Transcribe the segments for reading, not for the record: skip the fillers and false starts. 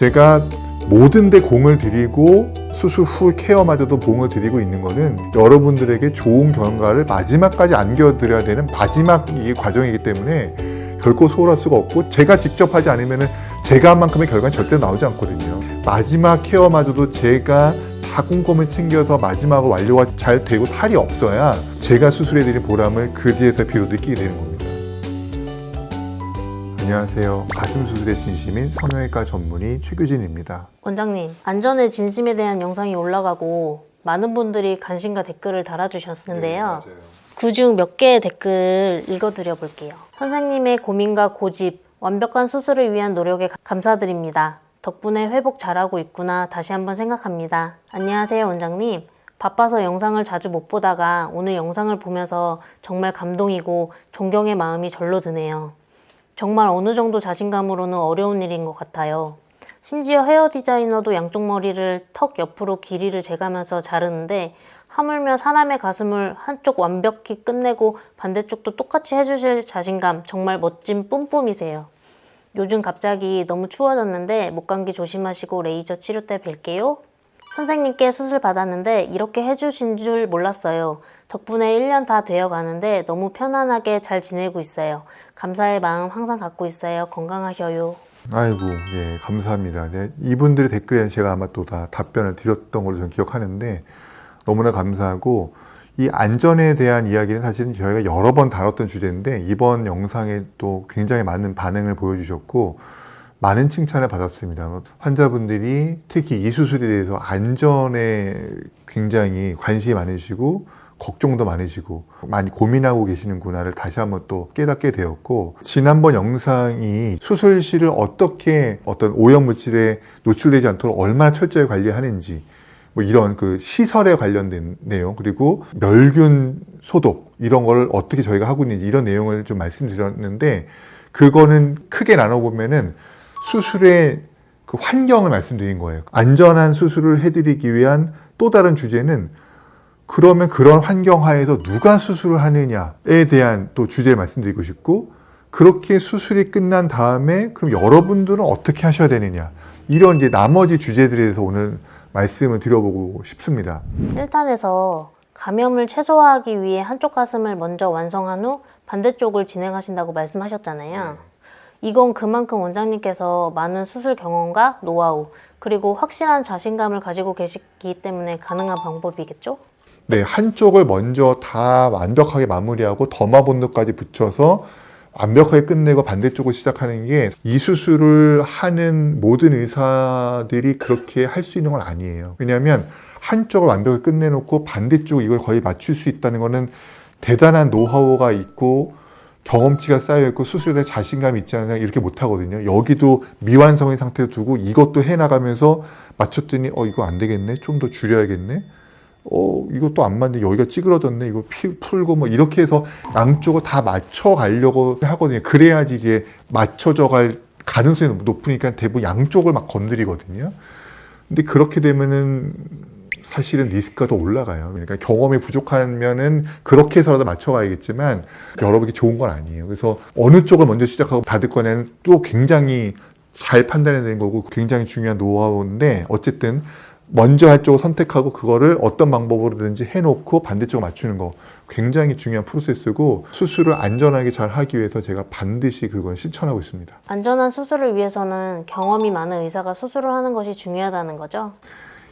제가 모든 데 공을 들이고 수술 후 케어마저도 공을 들이고 있는 거는 여러분들에게 좋은 결과를 마지막까지 안겨드려야 되는 마지막 이 과정이기 때문에 결코 소홀할 수가 없고, 제가 직접 하지 않으면 제가 한 만큼의 결과는 절대 나오지 않거든요. 마지막 케어마저도 제가 다 꼼꼼히 챙겨서 마지막으로 완료가 잘 되고 탈이 없어야 제가 수술해드린 보람을 그 뒤에서 비로 느끼게 되는 겁니다. 안녕하세요. 가슴 수술의 진심인 성형외과 전문의 최규진입니다. 원장님, 안전의 진심에 대한 영상이 올라가고 많은 분들이 관심과 댓글을 달아주셨는데요. 네, 그중 몇 개의 댓글 읽어드려 볼게요. 선생님의 고민과 고집, 완벽한 수술을 위한 노력에 감사드립니다. 덕분에 회복 잘하고 있구나 다시 한번 생각합니다. 안녕하세요 원장님. 바빠서 영상을 자주 못 보다가 오늘 영상을 보면서 정말 감동이고 존경의 마음이 절로 드네요. 정말 어느 정도 자신감으로는 어려운 일인 것 같아요. 심지어 헤어 디자이너도 양쪽 머리를 턱 옆으로 길이를 재가면서 자르는데 하물며 사람의 가슴을 한쪽 완벽히 끝내고 반대쪽도 똑같이 해주실 자신감, 정말 멋진 뿜뿜이세요. 요즘 갑자기 너무 추워졌는데 목감기 조심하시고 레이저 치료 때 뵐게요. 선생님께 수술 받았는데 이렇게 해주신 줄 몰랐어요. 덕분에 1년 다 되어 가는데 너무 편안하게 잘 지내고 있어요. 감사의 마음 항상 갖고 있어요. 건강하셔요. 아이고, 예, 감사합니다. 네, 이분들의 댓글에 제가 아마 또 다 답변을 드렸던 걸로 저는 기억하는데 너무나 감사하고, 이 안전에 대한 이야기는 사실은 저희가 여러 번 다뤘던 주제인데 이번 영상에 또 굉장히 많은 반응을 보여주셨고 많은 칭찬을 받았습니다. 환자분들이 특히 이 수술에 대해서 안전에 굉장히 관심이 많으시고 걱정도 많으시고 많이 고민하고 계시는구나를 다시 한번 또 깨닫게 되었고, 지난번 영상이 수술실을 어떻게 어떤 오염물질에 노출되지 않도록 얼마나 철저히 관리하는지, 뭐 이런 그 시설에 관련된 내용, 그리고 멸균 소독 이런 걸 어떻게 저희가 하고 있는지 이런 내용을 좀 말씀드렸는데, 그거는 크게 나눠보면은 수술의 그 환경을 말씀드린 거예요. 안전한 수술을 해드리기 위한 또 다른 주제는 그러면 그런 환경 하에서 누가 수술을 하느냐에 대한 또 주제를 말씀드리고 싶고, 그렇게 수술이 끝난 다음에 그럼 여러분들은 어떻게 하셔야 되느냐, 이런 이제 나머지 주제들에 대해서 오늘 말씀을 드려보고 싶습니다. 1탄에서 감염을 최소화하기 위해 한쪽 가슴을 먼저 완성한 후 반대쪽을 진행하신다고 말씀하셨잖아요. 이건 그만큼 원장님께서 많은 수술 경험과 노하우, 그리고 확실한 자신감을 가지고 계시기 때문에 가능한 방법이겠죠? 네, 한쪽을 먼저 다 완벽하게 마무리하고 더마본드까지 붙여서 완벽하게 끝내고 반대쪽을 시작하는 게 이 수술을 하는 모든 의사들이 그렇게 할 수 있는 건 아니에요. 왜냐하면 한쪽을 완벽하게 끝내놓고 반대쪽 이걸 거의 맞출 수 있다는 거는 대단한 노하우가 있고 경험치가 쌓여있고 수술에 대한 자신감이 있지 않으면 이렇게 못하거든요. 여기도 미완성인 상태로 두고 이것도 해나가면서 맞췄더니 이거 안 되겠네, 좀 더 줄여야겠네, 이것도 안 맞네, 여기가 찌그러졌네, 이거 풀고 뭐 이렇게 해서 양쪽을 다 맞춰 가려고 하거든요. 그래야지 이제 맞춰져 갈 가능성이 높으니까 대부분 양쪽을 막 건드리거든요. 근데 그렇게 되면은 사실은 리스크가 더 올라가요. 그러니까 경험이 부족하면은 그렇게 해서라도 맞춰가야겠지만 여러분이 좋은 건 아니에요. 그래서 어느 쪽을 먼저 시작하고 닫을 거냐는 또 굉장히 잘 판단해야 되는 거고 굉장히 중요한 노하우인데, 어쨌든 먼저 할 쪽을 선택하고 그거를 어떤 방법으로든지 해놓고 반대쪽을 맞추는 거 굉장히 중요한 프로세스고, 수술을 안전하게 잘 하기 위해서 제가 반드시 그걸 실천하고 있습니다. 안전한 수술을 위해서는 경험이 많은 의사가 수술을 하는 것이 중요하다는 거죠?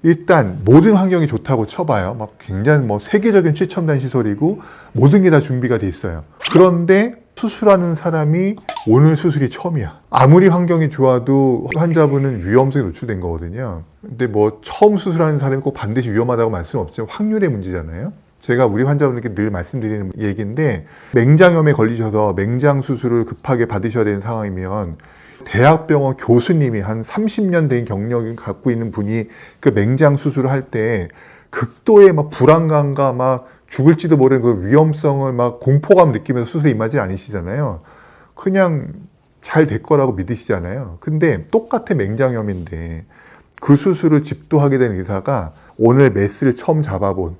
일단 모든 환경이 좋다고 쳐봐요. 막 굉장히 뭐 세계적인 최첨단 시설이고 모든 게 다 준비가 돼 있어요. 그런데 수술하는 사람이 오늘 수술이 처음이야. 아무리 환경이 좋아도 환자분은 위험성에 노출된 거거든요. 근데 뭐 처음 수술하는 사람이 꼭 반드시 위험하다고 말씀은 없지만 확률의 문제잖아요. 제가 우리 환자분들께 늘 말씀드리는 얘기인데, 맹장염에 걸리셔서 맹장 수술을 급하게 받으셔야 되는 상황이면 대학병원 교수님이 한 30년 된 경력을 갖고 있는 분이 그 맹장 수술을 할 때 극도의 막 불안감과 막 죽을지도 모르는 그 위험성을 막 공포감 느끼면서 수술에 임하지 않으시잖아요. 그냥 잘 될 거라고 믿으시잖아요. 근데 똑같아 맹장염인데 그 수술을 집도하게 된 의사가 오늘 메스를 처음 잡아본,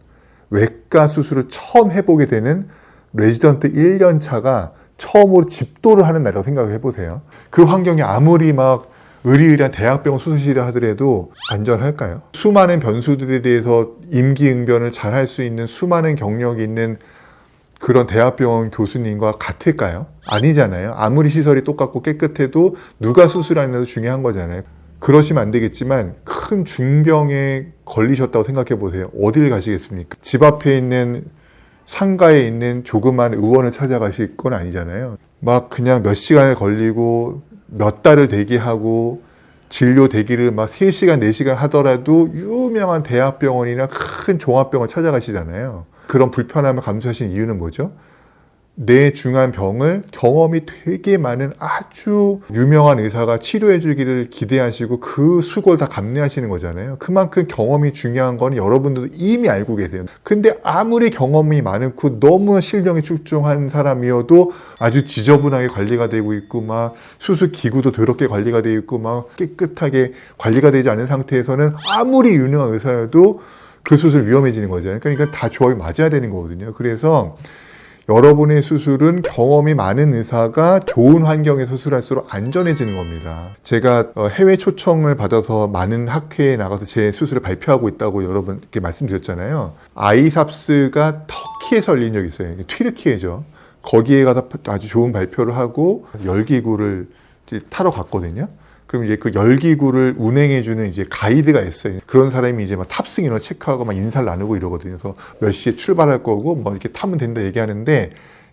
외과 수술을 처음 해보게 되는 레지던트 1년 차가 처음으로 집도를 하는 날이라고 생각을 해보세요. 그 환경이 아무리 막 의리의리한 대학병원 수술실을 하더라도 안전할까요? 수많은 변수들에 대해서 임기응변을 잘 할 수 있는 수많은 경력이 있는 그런 대학병원 교수님과 같을까요? 아니잖아요. 아무리 시설이 똑같고 깨끗해도 누가 수술하느냐도 중요한 거잖아요. 그러시면 안 되겠지만 큰 중병에 걸리셨다고 생각해 보세요. 어딜 가시겠습니까? 집 앞에 있는 상가에 있는 조그만 의원을 찾아가실 건 아니잖아요. 막 그냥 몇 시간을 걸리고 몇 달을 대기하고 진료 대기를 막 3시간, 4시간 하더라도 유명한 대학병원이나 큰 종합병원 찾아가시잖아요. 그런 불편함을 감수하신 이유는 뭐죠? 내 중한 병을 경험이 되게 많은 아주 유명한 의사가 치료해 주기를 기대하시고 그 수고를 다 감내하시는 거잖아요. 그만큼 경험이 중요한 건 여러분들도 이미 알고 계세요. 근데 아무리 경험이 많고 너무 실력이 출중한 사람이어도 아주 지저분하게 관리가 되고 있고 막 수술 기구도 더럽게 관리가 되어 있고 막 깨끗하게 관리가 되지 않은 상태에서는 아무리 유능한 의사여도 그 수술 위험해지는 거잖아요. 그러니까 다 조합이 맞아야 되는 거거든요. 그래서 여러분의 수술은 경험이 많은 의사가 좋은 환경에서 수술할수록 안전해지는 겁니다. 제가 해외 초청을 받아서 많은 학회에 나가서 제 수술을 발표하고 있다고 여러분께 말씀드렸잖아요. 아이삽스가 터키에서 열린 적이 있어요. 튀르키예죠. 거기에 가서 아주 좋은 발표를 하고 열기구를 타러 갔거든요. 그럼 이제 그 열기구를 운행해주는 이제 가이드가 있어요. 그런 사람이 이제 막 탑승 인원 체크하고 막 인사를 나누고 이러거든요. 그래서 몇 시에 출발할 거고 뭐 이렇게 타면 된다 얘기하는데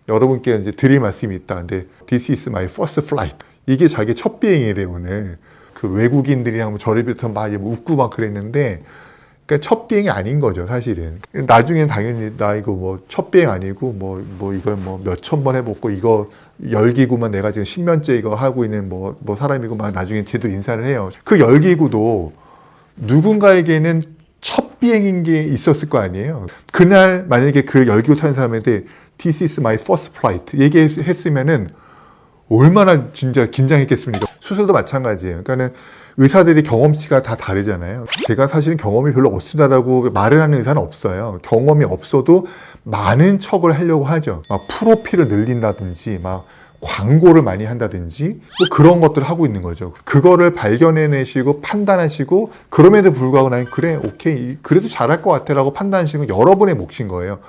여러분께 이제 드릴 말씀이 있다. 근데 This is my first flight. 이게 자기 첫 비행이래요, 오늘. 그 외국인들이랑 뭐 저를 비롯한 막 웃고 막 그랬는데 그러니까 첫 비행이 아닌 거죠, 사실은. 나중엔 당연히 나 이거 뭐 첫 비행 아니고 뭐 이걸 뭐 몇천 번 해봤고 이거 열기구만 내가 지금 10년째 이거 하고 있는 뭐 사람이고 막 나중에 제대로 인사를 해요. 그 열기구도 누군가에게는 첫 비행인 게 있었을 거 아니에요. 그날 만약에 그 열기구 타는 사람한테 This is my first flight 얘기했으면은 얼마나 진짜 긴장했겠습니까? 수술도 마찬가지예요. 그러니까는 의사들이 경험치가 다 다르잖아요. 제가 사실은 경험이 별로 없으다라고 말을 하는 의사는 없어요. 경험이 없어도 많은 척을 하려고 하죠. 막 프로필을 늘린다든지, 막 광고를 많이 한다든지, 뭐 그런 것들을 하고 있는 거죠. 그거를 발견해내시고 판단하시고, 그럼에도 불구하고 난 그래, 오케이, 그래도 잘할 것 같아라고 판단하시는 건 여러분의 몫인 거예요.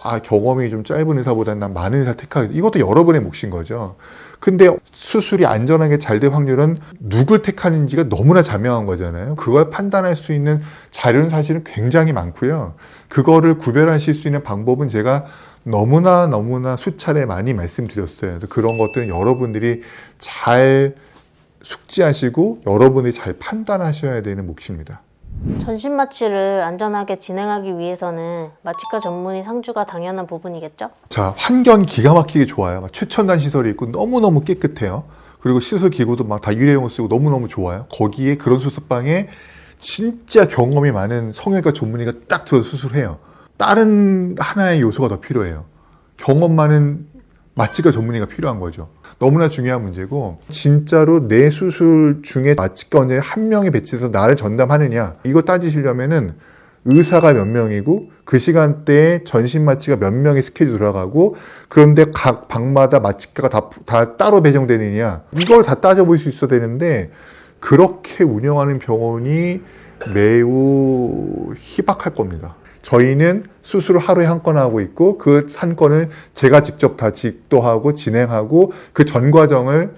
아, 경험이 좀 짧은 의사보다는 난 많은 의사 택하겠다. 이것도 여러분의 몫인 거죠. 근데 수술이 안전하게 잘 될 확률은 누굴 택하는지가 너무나 자명한 거잖아요. 그걸 판단할 수 있는 자료는 사실은 굉장히 많고요. 그거를 구별하실 수 있는 방법은 제가 너무나 수차례 많이 말씀드렸어요. 그런 것들은 여러분들이 잘 숙지하시고 여러분이 잘 판단하셔야 되는 몫입니다. 전신 마취를 안전하게 진행하기 위해서는 마취과 전문의 상주가 당연한 부분이겠죠? 자, 환경이 기가 막히게 좋아요. 막 최첨단 시설이 있고 너무너무 깨끗해요. 그리고 시술 기구도 막 다 일회용으로 쓰고 너무너무 좋아요. 거기에 그런 수술방에 진짜 경험이 많은 성형외과 전문의가 딱 들어서 수술해요. 다른 하나의 요소가 더 필요해요. 경험 많은 마취과 전문의가 필요한 거죠. 너무나 중요한 문제고 진짜로 내 수술 중에 마취과 원장이 한 명이 배치해서 나를 전담하느냐 이거 따지시려면은 의사가 몇 명이고 그 시간대에 전신 마취가 몇 명의 스케줄이 들어가고 그런데 각 방마다 마취과가 다 따로 배정되느냐 이걸 다 따져볼 수 있어야 되는데 그렇게 운영하는 병원이 매우 희박할 겁니다. 저희는 수술을 하루에 한 건 하고 있고 그 한 건을 제가 직접 다 집도하고 진행하고 그 전 과정을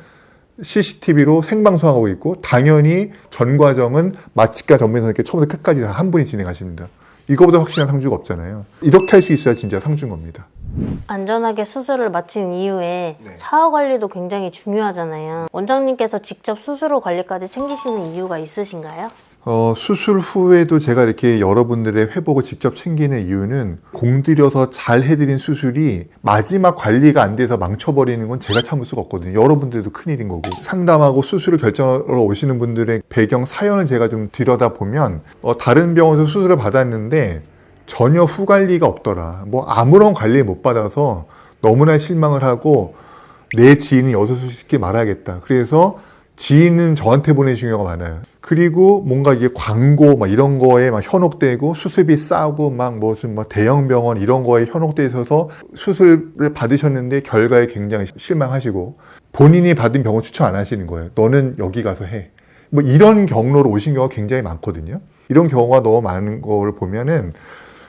CCTV로 생방송하고 있고 당연히 전 과정은 마취과 전문의님께 처음부터 끝까지 다 한 분이 진행하십니다. 이거보다 확실한 상주가 없잖아요. 이렇게 할 수 있어야 진짜 상주인 겁니다. 안전하게 수술을 마친 이후에 네. 사후 관리도 굉장히 중요하잖아요. 원장님께서 직접 수술 후 관리까지 챙기시는 이유가 있으신가요? 수술 후에도 제가 이렇게 여러분들의 회복을 직접 챙기는 이유는 공들여서 잘 해드린 수술이 마지막 관리가 안 돼서 망쳐버리는 건 제가 참을 수가 없거든요. 여러분들도 큰일인 거고 상담하고 수술을 결정하러 오시는 분들의 배경 사연을 제가 좀 들여다보면 다른 병원에서 수술을 받았는데 전혀 후 관리가 없더라. 뭐 아무런 관리 못 받아서 너무나 실망을 하고 내 지인이 여수술 쉽게 말아야겠다. 그래서 지인은 저한테 보내주는 경우가 많아요. 그리고 뭔가 이제 광고 막 이런 거에 막 현혹되고 수술비 싸고 막 무슨 막 대형 병원 이런 거에 현혹돼 있어서 수술을 받으셨는데 결과에 굉장히 실망하시고 본인이 받은 병원 추천 안 하시는 거예요. 너는 여기 가서 해. 뭐 이런 경로로 오신 경우가 굉장히 많거든요. 이런 경우가 너무 많은 걸 보면은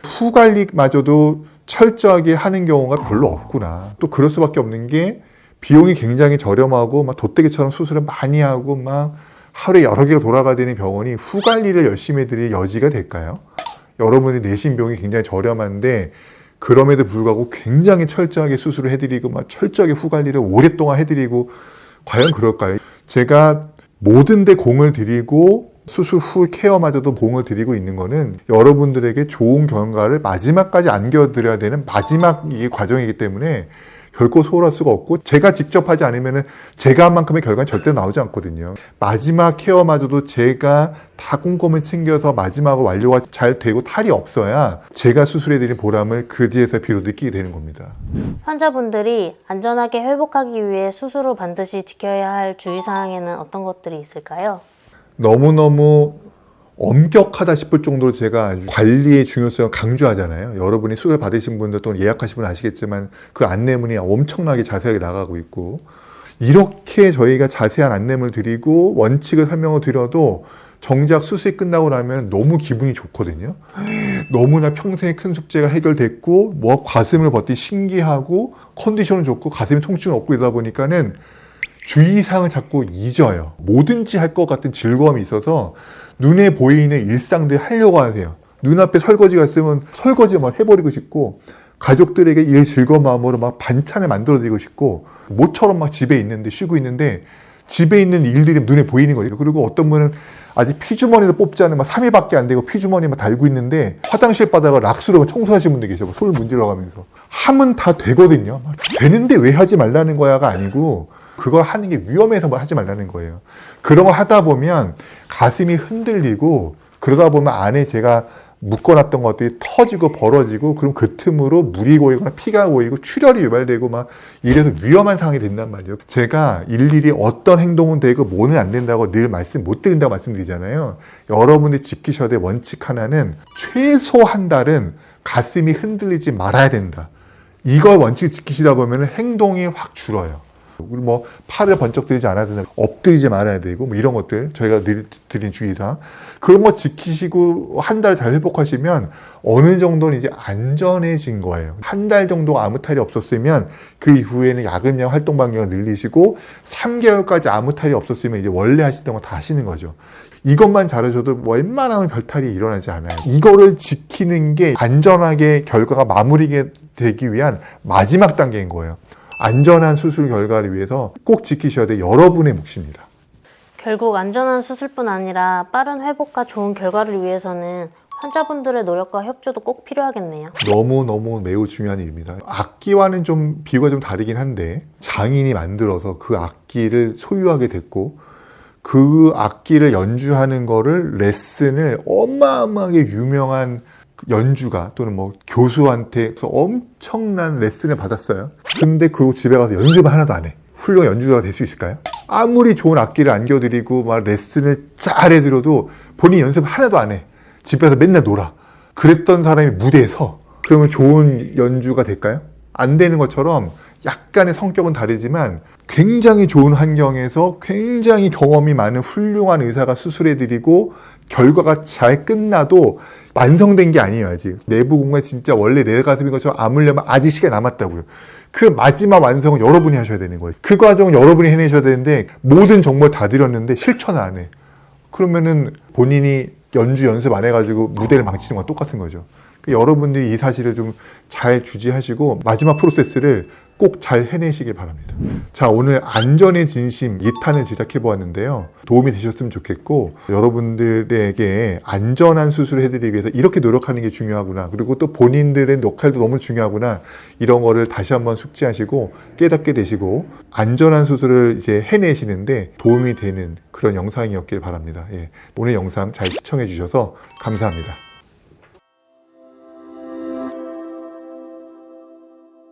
후 관리마저도 철저하게 하는 경우가 별로 없구나. 또 그럴 수밖에 없는 게 비용이 굉장히 저렴하고 막 돗대기처럼 수술을 많이 하고 막 하루에 여러 개가 돌아가야 되는 병원이 후 관리를 열심히 해드릴 여지가 될까요? 여러분이 내신 비용이 굉장히 저렴한데 그럼에도 불구하고 굉장히 철저하게 수술을 해드리고 막 철저하게 후 관리를 오랫동안 해드리고 과연 그럴까요? 제가 모든 데 공을 들이고 수술 후 케어마저도 공을 들이고 있는 거는 여러분들에게 좋은 결과를 마지막까지 안겨드려야 되는 마지막 이 과정이기 때문에 결코 소홀할 수가 없고 제가 직접 하지 않으면 제가 한 만큼의 결과는 절대 나오지 않거든요. 마지막 케어마저도 제가 다 꼼꼼히 챙겨서 마지막으로 완료가 잘 되고 탈이 없어야 제가 수술해드린 보람을 그지에서 비로소 느끼게 되는 겁니다. 환자분들이 안전하게 회복하기 위해 수술 후 반드시 지켜야 할 주의사항에는 어떤 것들이 있을까요? 너무너무 엄격하다 싶을 정도로 제가 아주 관리의 중요성을 강조하잖아요. 여러분이 수술 받으신 분들 또는 예약하신 분 아시겠지만 그 안내문이 엄청나게 자세하게 나가고 있고 이렇게 저희가 자세한 안내문을 드리고 원칙을 설명을 드려도 정작 수술이 끝나고 나면 너무 기분이 좋거든요. 너무나 평생의 큰 숙제가 해결됐고 뭐 가슴을 버티 신기하고 컨디션은 좋고 가슴에 통증은 없고 이러다 보니까는 주의사항을 자꾸 잊어요. 뭐든지 할 것 같은 즐거움이 있어서 눈에 보이는 일상들 하려고 하세요. 눈앞에 설거지가 있으면 설거지만 해버리고 싶고 가족들에게 일 즐거운 마음으로 막 반찬을 만들어드리고 싶고 모처럼 막 집에 있는데 쉬고 있는데 집에 있는 일들이 눈에 보이는 거예요. 그리고 어떤 분은 아직 피주머니도 뽑지 않은 막 3일밖에 안 되고 피주머니만 달고 있는데 화장실 바닥을 락스로 청소하시는 분들 계셔. 손을 문질러 가면서. 하면 다 되거든요. 되는데 왜 하지 말라는 거야가 아니고 그걸 하는 게 위험해서 하지 말라는 거예요. 그런 거 하다 보면 가슴이 흔들리고 그러다 보면 안에 제가 묶어놨던 것들이 터지고 벌어지고 그럼 그 틈으로 물이 고이거나 피가 고이고 출혈이 유발되고 막 이래서 위험한 상황이 된단 말이에요. 제가 일일이 어떤 행동은 되고 뭐는 안 된다고 늘 말씀 못 드린다고 말씀드리잖아요. 여러분들이 지키셔야 될 원칙 하나는 최소 한 달은 가슴이 흔들리지 말아야 된다. 이걸 원칙을 지키시다 보면 행동이 확 줄어요. 그리고 뭐 팔을 번쩍 들이지 않아야 된다, 엎드리지 말아야 되고 뭐 이런 것들 저희가 드린 주의사항 그런 거 지키시고 한 달 잘 회복하시면 어느 정도는 이제 안전해진 거예요. 한 달 정도 아무 탈이 없었으면 그 이후에는 야금야금 활동 반경을 늘리시고 3개월까지 아무 탈이 없었으면 이제 원래 하시던 거 다 하시는 거죠. 이것만 잘하셔도 웬만하면 별탈이 일어나지 않아요. 이거를 지키는 게 안전하게 결과가 마무리가 되기 위한 마지막 단계인 거예요. 안전한 수술 결과를 위해서 꼭 지키셔야 될 여러분의 몫입니다. 결국 안전한 수술뿐 아니라 빠른 회복과 좋은 결과를 위해서는 환자분들의 노력과 협조도 꼭 필요하겠네요. 너무너무 매우 중요한 일입니다. 악기와는 좀 비유가 좀 다르긴 한데 장인이 만들어서 그 악기를 소유하게 됐고 그 악기를 연주하는 거를 레슨을 어마어마하게 유명한 연주가 또는 뭐 교수한테 엄청난 레슨을 받았어요. 근데 그리고 집에 가서 연습을 하나도 안 해. 훌륭한 연주자가 될 수 있을까요? 아무리 좋은 악기를 안겨드리고 막 레슨을 잘 해드려도 본인 연습 하나도 안 해. 집에서 맨날 놀아. 그랬던 사람이 무대에서 그러면 좋은 연주가 될까요? 안 되는 것처럼 약간의 성격은 다르지만 굉장히 좋은 환경에서 굉장히 경험이 많은 훌륭한 의사가 수술해드리고 결과가 잘 끝나도 완성된 게 아니에요. 아직 내부 공간 진짜 원래 내 가슴인 것처럼 아물려면 아직 시간이 남았다고요. 그 마지막 완성은 여러분이 하셔야 되는 거예요. 그 과정은 여러분이 해내셔야 되는데 모든 정보를 다 드렸는데 실천을 안 해. 그러면은 본인이 연주 연습 안 해가지고 무대를 망치는 건 똑같은 거죠. 여러분들이 이 사실을 좀 잘 주지하시고 마지막 프로세스를 꼭 잘 해내시길 바랍니다. 자, 오늘 안전의 진심 2탄을 제작해 보았는데요. 도움이 되셨으면 좋겠고 여러분들에게 안전한 수술을 해드리기 위해서 이렇게 노력하는 게 중요하구나. 그리고 또 본인들의 역할도 너무 중요하구나. 이런 거를 다시 한번 숙지하시고 깨닫게 되시고 안전한 수술을 이제 해내시는데 도움이 되는 그런 영상이었길 바랍니다. 예. 오늘 영상 잘 시청해 주셔서 감사합니다.